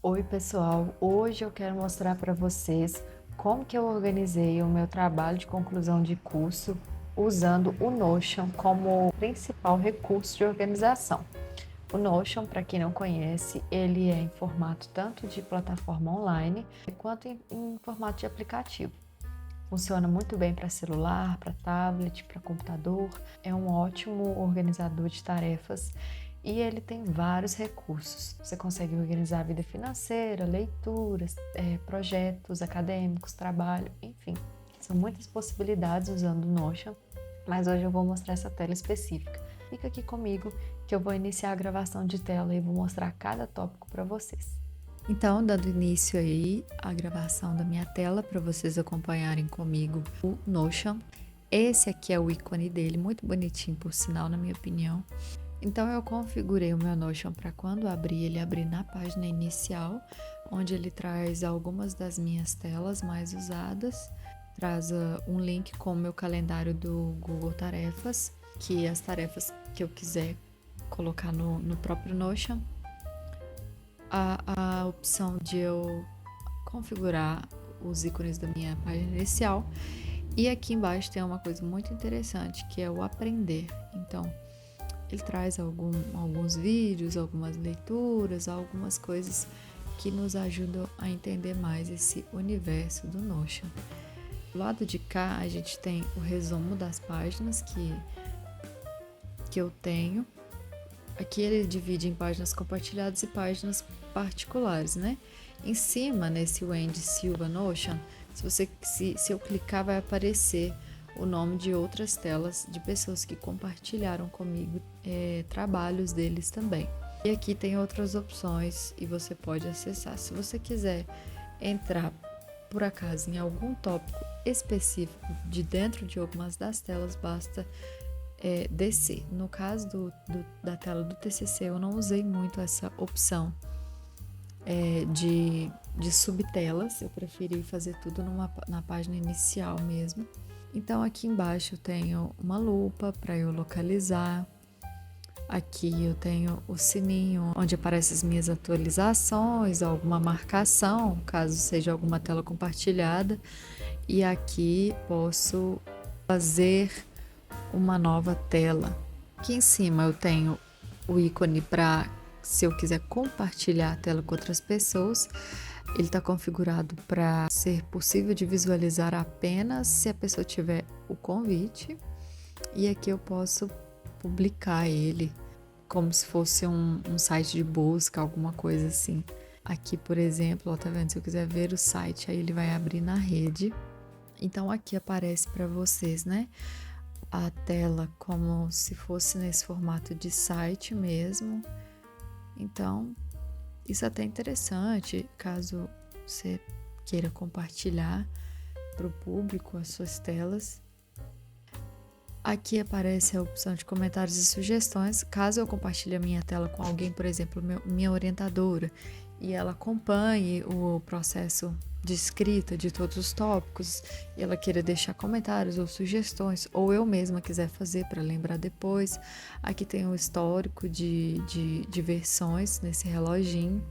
Oi pessoal, hoje eu quero mostrar para vocês como que eu organizei o meu trabalho de conclusão de curso usando o Notion como principal recurso de organização. O Notion, para quem não conhece, ele é em formato tanto de plataforma online quanto em formato de aplicativo. Funciona muito bem para celular, para tablet, para computador. É um ótimo organizador de tarefas e ele tem vários recursos. Você consegue organizar a vida financeira, leituras, projetos acadêmicos, trabalho, enfim. São muitas possibilidades usando o Notion, mas hoje eu vou mostrar essa tela específica. Fica aqui comigo que eu vou iniciar a gravação de tela e vou mostrar cada tópico para vocês. Então, dando início aí à gravação da minha tela para vocês acompanharem comigo o Notion. Esse aqui é o ícone dele, muito bonitinho por sinal, na minha opinião. Então eu configurei o meu Notion para quando abrir, ele abrir na página inicial, onde ele traz algumas das minhas telas mais usadas, traz um link com o meu calendário do Google Tarefas, que as tarefas que eu quiser colocar no próprio Notion, a opção de eu configurar os ícones da minha página inicial. E aqui embaixo tem uma coisa muito interessante, que é o aprender. Então, ele traz alguns vídeos, algumas leituras, algumas coisas que nos ajudam a entender mais esse universo do Notion. Do lado de cá, a gente tem o resumo das páginas que eu tenho. Aqui ele divide em páginas compartilhadas e páginas particulares, né? Em cima, nesse Wendy Silva Notion, se eu clicar, vai aparecer o nome de outras telas de pessoas que compartilharam comigo trabalhos deles também. E aqui tem outras opções e você pode acessar. Se você quiser entrar, por acaso, em algum tópico específico de dentro de algumas das telas, basta descer. No caso da tela do TCC, eu não usei muito essa opção de subtelas, eu preferi fazer tudo na página inicial mesmo. Então aqui embaixo eu tenho uma lupa para eu localizar. Aqui eu tenho o sininho onde aparecem as minhas atualizações, alguma marcação, caso seja alguma tela compartilhada. E aqui posso fazer uma nova tela. Aqui em cima eu tenho o ícone para, se eu quiser compartilhar a tela com outras pessoas. Ele está configurado para ser possível de visualizar apenas se a pessoa tiver o convite. E aqui eu posso publicar ele como se fosse um site de busca, alguma coisa assim. Aqui, por exemplo, ó, tá vendo? Se eu quiser ver o site, aí ele vai abrir na rede. Então aqui aparece para vocês, né? A tela como se fosse nesse formato de site mesmo. Então, isso é até interessante, caso você queira compartilhar para o público as suas telas. Aqui aparece a opção de comentários e sugestões. Caso eu compartilhe a minha tela com alguém, por exemplo, minha orientadora, e ela acompanhe o processo de escrita de todos os tópicos, e ela queira deixar comentários ou sugestões, ou eu mesma quiser fazer para lembrar depois. Aqui tem o histórico de versões nesse reloginho.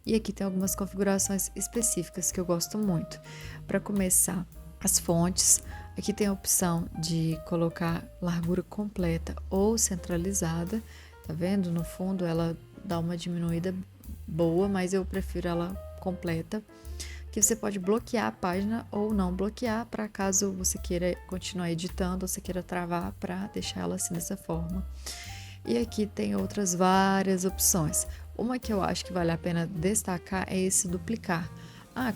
E aqui tem algumas configurações específicas que eu gosto muito. Para começar, as fontes. Aqui tem a opção de colocar largura completa ou centralizada. Tá vendo? No fundo ela dá uma diminuída boa, mas eu prefiro ela completa. Que você pode bloquear a página ou não bloquear, para caso você queira continuar editando ou você queira travar, para deixar ela assim dessa forma. E aqui tem outras várias opções. Uma que eu acho que vale a pena destacar é esse duplicar.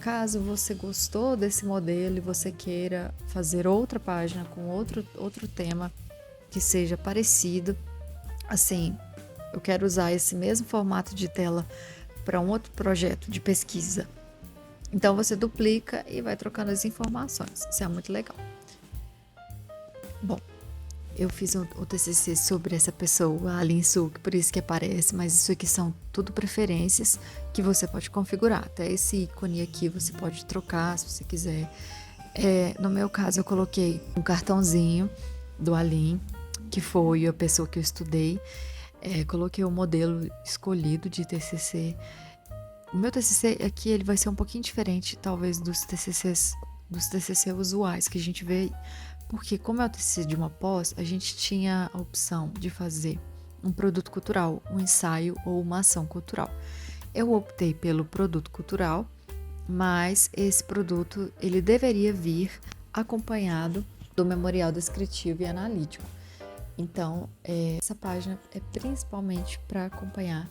Caso você gostou desse modelo e você queira fazer outra página com outro tema que seja parecido, assim, eu quero usar esse mesmo formato de tela para um outro projeto de pesquisa. Então você duplica e vai trocando as informações. Isso é muito legal. Bom, eu fiz o TCC sobre essa pessoa, a Aline Suk, por isso que aparece, mas isso aqui são tudo preferências que você pode configurar. Até esse ícone aqui você pode trocar se você quiser. No meu caso, eu coloquei um cartãozinho do Aline, que foi a pessoa que eu estudei. Coloquei o modelo escolhido de TCC, O meu TCC aqui ele vai ser um pouquinho diferente, talvez, dos TCC usuais que a gente vê, porque como é o TCC de uma pós, a gente tinha a opção de fazer um produto cultural, um ensaio ou uma ação cultural. Eu optei pelo produto cultural, mas esse produto ele deveria vir acompanhado do memorial descritivo e analítico. Então, essa página é principalmente para acompanhar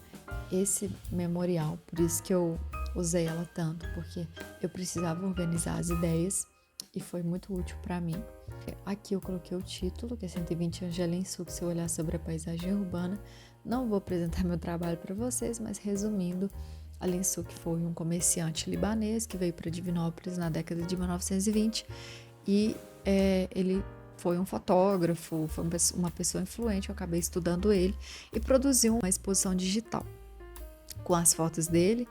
esse memorial, por isso que eu usei ela tanto, porque eu precisava organizar as ideias e foi muito útil para mim. Aqui eu coloquei o título, que é 120 anos de Alenço, que se eu olhar sobre a paisagem urbana. Não vou apresentar meu trabalho para vocês, mas resumindo, Alenço que foi um comerciante libanês que veio para Divinópolis na década de 1920 e ele foi um fotógrafo, foi uma pessoa influente, eu acabei estudando ele e produziu uma exposição digital com as fotos dele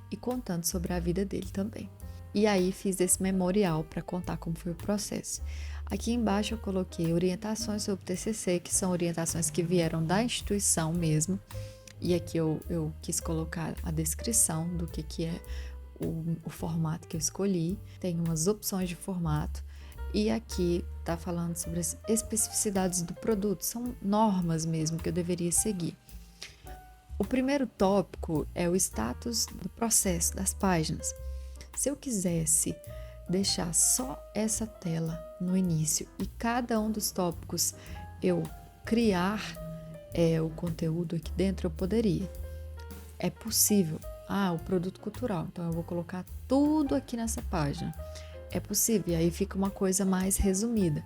e contando sobre a vida dele também. E aí fiz esse memorial para contar como foi o processo. Aqui embaixo eu coloquei orientações sobre o TCC, que são orientações que vieram da instituição mesmo. E aqui eu quis colocar a descrição do que é o formato que eu escolhi. Tem umas opções de formato. E aqui está falando sobre as especificidades do produto. São normas mesmo que eu deveria seguir. O primeiro tópico é o status do processo das páginas. Se eu quisesse deixar só essa tela no início e cada um dos tópicos eu criar o conteúdo aqui dentro, eu poderia. É possível. O produto cultural. Então eu vou colocar tudo aqui nessa página. É possível. E aí fica uma coisa mais resumida.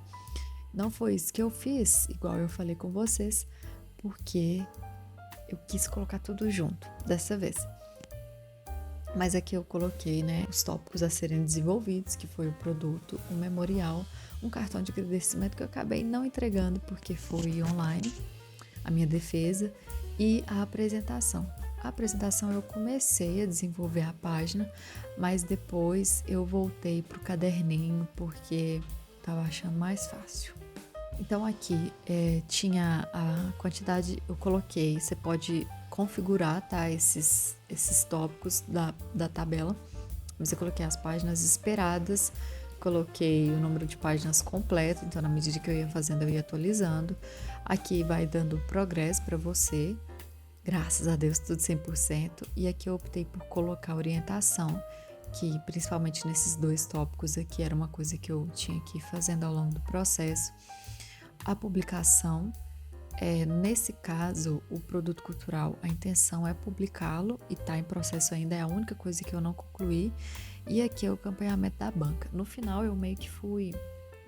Não foi isso que eu fiz, igual eu falei com vocês, porque eu quis colocar tudo junto dessa vez. Mas aqui eu coloquei, os tópicos a serem desenvolvidos, que foi o produto, o memorial, um cartão de agradecimento que eu acabei não entregando porque foi online, a minha defesa, e a apresentação. A apresentação eu comecei a desenvolver a página, mas depois eu voltei para o caderninho porque estava achando mais fácil. Então aqui tinha a quantidade, eu coloquei, você pode configurar, tá, esses tópicos da tabela. Mas eu coloquei as páginas esperadas, coloquei o número de páginas completo, então na medida que eu ia fazendo eu ia atualizando. Aqui vai dando progresso para você, graças a Deus tudo 100%. E aqui eu optei por colocar orientação, que principalmente nesses dois tópicos aqui era uma coisa que eu tinha que ir fazendo ao longo do processo. A publicação, nesse caso, o produto cultural, a intenção é publicá-lo e está em processo ainda, é a única coisa que eu não concluí. E aqui é o acompanhamento da banca. No final eu meio que fui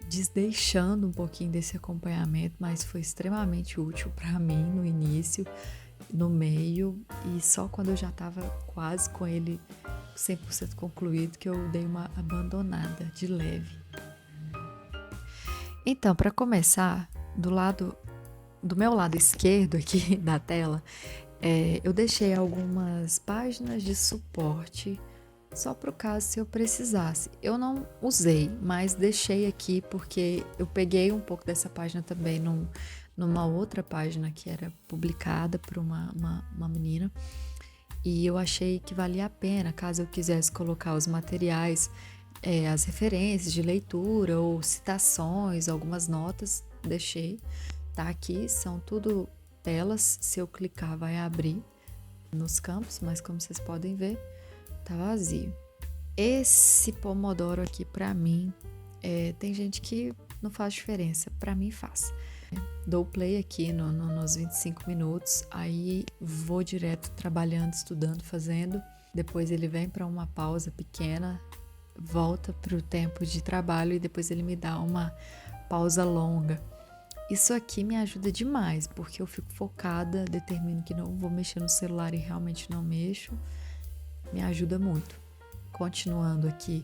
desdeixando um pouquinho desse acompanhamento, mas foi extremamente útil para mim no início, no meio, e só quando eu já estava quase com ele 100% concluído que eu dei uma abandonada de leve. Então, para começar, do meu lado esquerdo aqui da tela, eu deixei algumas páginas de suporte só para o caso se eu precisasse. Eu não usei, mas deixei aqui porque eu peguei um pouco dessa página também numa outra página que era publicada por uma menina, e eu achei que valia a pena, caso eu quisesse colocar os materiais, as referências de leitura ou citações, algumas notas, deixei. Tá aqui, são tudo telas, se eu clicar vai abrir nos campos, mas como vocês podem ver, tá vazio. Esse Pomodoro aqui pra mim, tem gente que não faz diferença, pra mim faz. Dou play aqui nos 25 minutos, aí vou direto trabalhando, estudando, fazendo, depois ele vem para uma pausa pequena, volta para o tempo de trabalho e depois ele me dá uma pausa longa. Isso aqui me ajuda demais, porque eu fico focada, determino que não vou mexer no celular e realmente não mexo, me ajuda muito. Continuando aqui,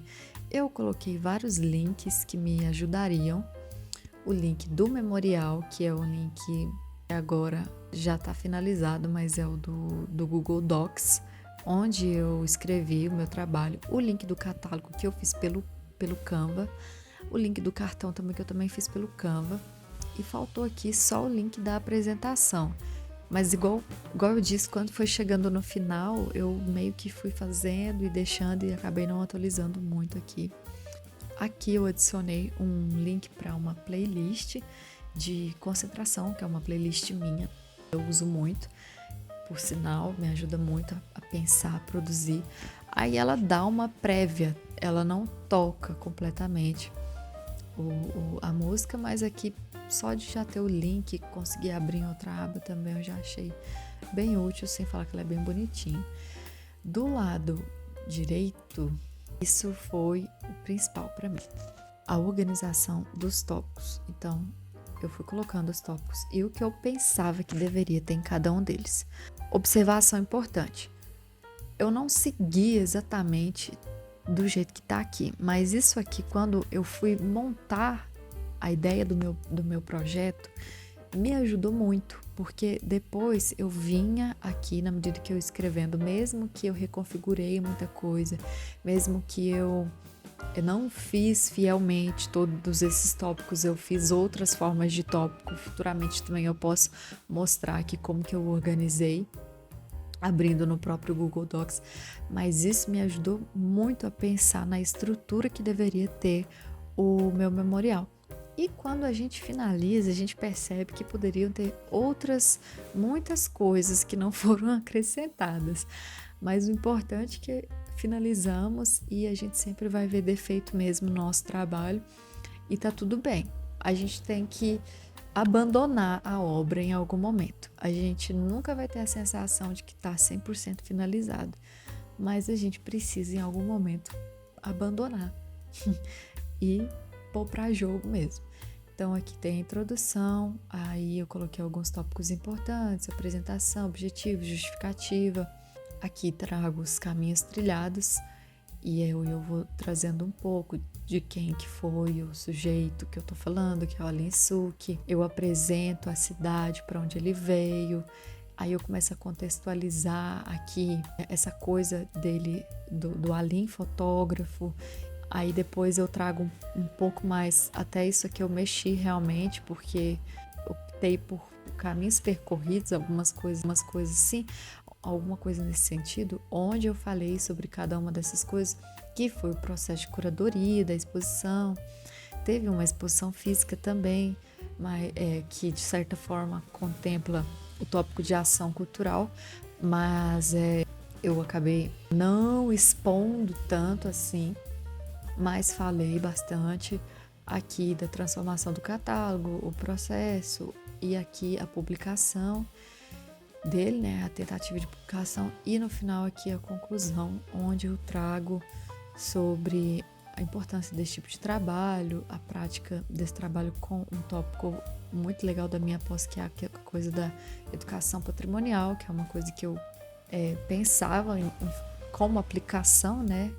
eu coloquei vários links que me ajudariam. O link do memorial, que é o link que agora já está finalizado, mas é o do Google Docs, onde eu escrevi o meu trabalho, o link do catálogo que eu fiz pelo Canva, o link do cartão também que eu também fiz pelo Canva, e faltou aqui só o link da apresentação, Mas igual eu disse, quando foi chegando no final, eu meio que fui fazendo e deixando e acabei não atualizando muito aqui. Aqui eu adicionei um link para uma playlist de concentração, que é uma playlist minha. Eu uso muito, por sinal, me ajuda muito a pensar, a produzir. Aí ela dá uma prévia, ela não toca completamente a música, mas aqui só de já ter o link, conseguir abrir em outra aba também, eu já achei bem útil, sem falar que ela é bem bonitinha. Do lado direito, isso foi o principal para mim, a organização dos tópicos. Então, eu fui colocando os tópicos e o que eu pensava que deveria ter em cada um deles. Observação importante: eu não segui exatamente do jeito que está aqui, mas isso aqui, quando eu fui montar a ideia do meu projeto, me ajudou muito, porque depois eu vinha aqui, na medida que eu escrevendo, mesmo que eu reconfigurei muita coisa, mesmo que eu não fiz fielmente todos esses tópicos, eu fiz outras formas de tópico. Futuramente também eu posso mostrar aqui como que eu organizei, abrindo no próprio Google Docs, mas isso me ajudou muito a pensar na estrutura que deveria ter o meu memorial. E quando a gente finaliza, a gente percebe que poderiam ter muitas coisas que não foram acrescentadas. Mas o importante é que finalizamos e a gente sempre vai ver defeito mesmo no nosso trabalho e tá tudo bem. A gente tem que abandonar a obra em algum momento. A gente nunca vai ter a sensação de que está 100% finalizado, mas a gente precisa em algum momento abandonar e pôr para jogo mesmo. Então aqui tem a introdução, aí eu coloquei alguns tópicos importantes, apresentação, objetivo, justificativa. Aqui trago os caminhos trilhados e eu vou trazendo um pouco de quem que foi o sujeito que eu tô falando, que é o Alin Suk. Eu apresento a cidade para onde ele veio. Aí eu começo a contextualizar aqui essa coisa dele, do Alin fotógrafo. Aí depois eu trago um pouco mais, até isso aqui eu mexi realmente, porque eu optei por caminhos percorridos, algumas coisas assim, alguma coisa nesse sentido, onde eu falei sobre cada uma dessas coisas, que foi o processo de curadoria da exposição. Teve uma exposição física também, mas, que de certa forma contempla o tópico de ação cultural, mas eu acabei não expondo tanto assim, mas falei bastante aqui da transformação do catálogo, o processo e aqui a publicação dele, né, a tentativa de publicação, e no final aqui a conclusão, onde eu trago sobre a importância desse tipo de trabalho, a prática desse trabalho com um tópico muito legal da minha pós, que é a coisa da educação patrimonial, que é uma coisa que eu pensava como aplicação, né,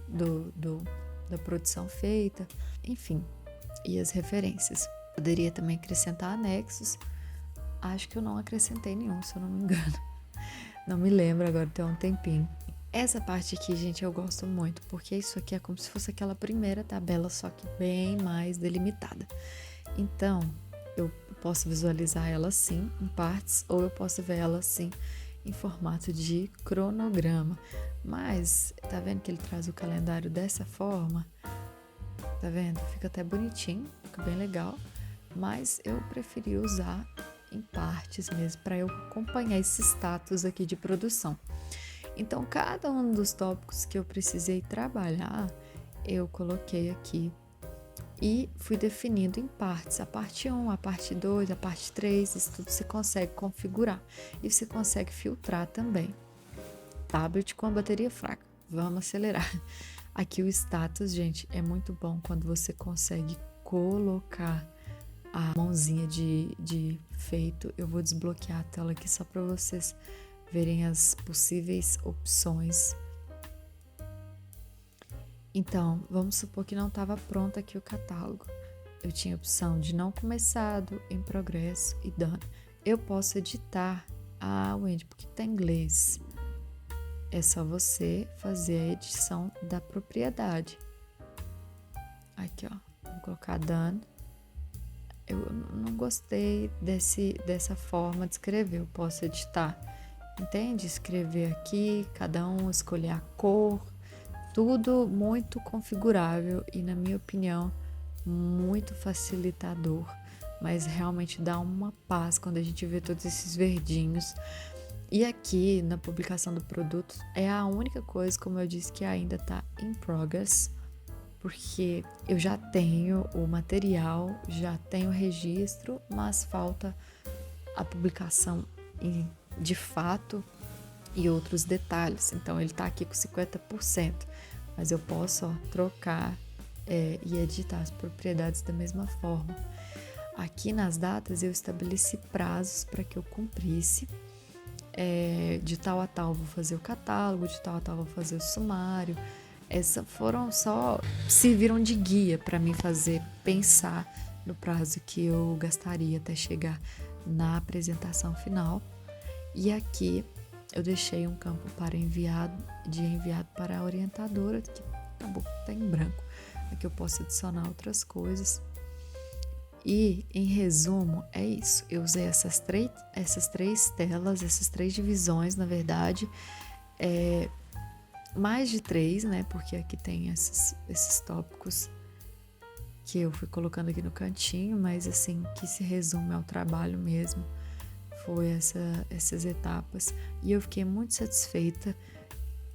da produção feita, enfim, e as referências. Poderia também acrescentar anexos. Acho que eu não acrescentei nenhum, se eu não me engano. Não me lembro agora, tem um tempinho. Essa parte aqui, gente, eu gosto muito, porque isso aqui é como se fosse aquela primeira tabela, só que bem mais delimitada. Então, eu posso visualizar ela assim, em partes, ou eu posso ver ela assim, em formato de cronograma. Mas, tá vendo que ele traz o calendário dessa forma? Tá vendo? Fica até bonitinho, fica bem legal. Mas eu preferi usar em partes mesmo, para eu acompanhar esse status aqui de produção. Então, cada um dos tópicos que eu precisei trabalhar, eu coloquei aqui e fui definindo em partes. A parte 1, a parte 2, a parte 3, isso tudo você consegue configurar. E você consegue filtrar também. Tablet com a bateria fraca. Vamos acelerar. Aqui o status, gente, é muito bom quando você consegue colocar a mãozinha de feito. Eu vou desbloquear a tela aqui só para vocês verem as possíveis opções. Então, vamos supor que não estava pronto aqui o catálogo. Eu tinha a opção de não começado, em progresso e done. Eu posso editar. Wendy, por que tá em inglês? É só você fazer a edição da propriedade. Aqui, ó. Vou colocar done. eu não gostei dessa forma de escrever. Eu posso editar, entende? Escrever aqui, cada um escolher a cor, tudo muito configurável e, na minha opinião, muito facilitador, mas realmente dá uma paz quando a gente vê todos esses verdinhos. E aqui na publicação do produto é a única coisa, como eu disse, que ainda está in progress, porque eu já tenho o material, já tenho o registro, mas falta a publicação de fato e outros detalhes. Então ele está aqui com 50%, mas eu posso trocar e editar as propriedades da mesma forma. Aqui nas datas eu estabeleci prazos para que eu cumprisse. De tal a tal vou fazer o catálogo, de tal a tal vou fazer o sumário. Essas foram serviram de guia para mim pensar no prazo que eu gastaria até chegar na apresentação final. E aqui eu deixei um campo para enviado para a orientadora, que acabou, tá em branco. Aqui eu posso adicionar outras coisas. E, em resumo, é isso. Eu usei essas três telas, essas três divisões, na verdade. Mais de três, né? Porque aqui tem esses tópicos que eu fui colocando aqui no cantinho, mas assim, que se resume ao trabalho mesmo. Foi essas etapas. E eu fiquei muito satisfeita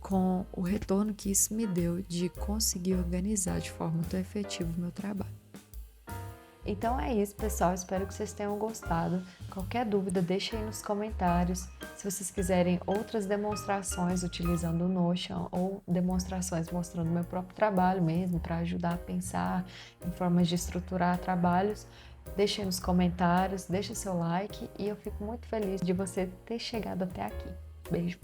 com o retorno que isso me deu de conseguir organizar de forma tão efetiva o meu trabalho. Então é isso, pessoal. Espero que vocês tenham gostado. Qualquer dúvida, deixe aí nos comentários. Se vocês quiserem outras demonstrações utilizando o Notion ou demonstrações mostrando o meu próprio trabalho mesmo, para ajudar a pensar em formas de estruturar trabalhos, deixe aí nos comentários, deixe seu like e eu fico muito feliz de você ter chegado até aqui. Beijo!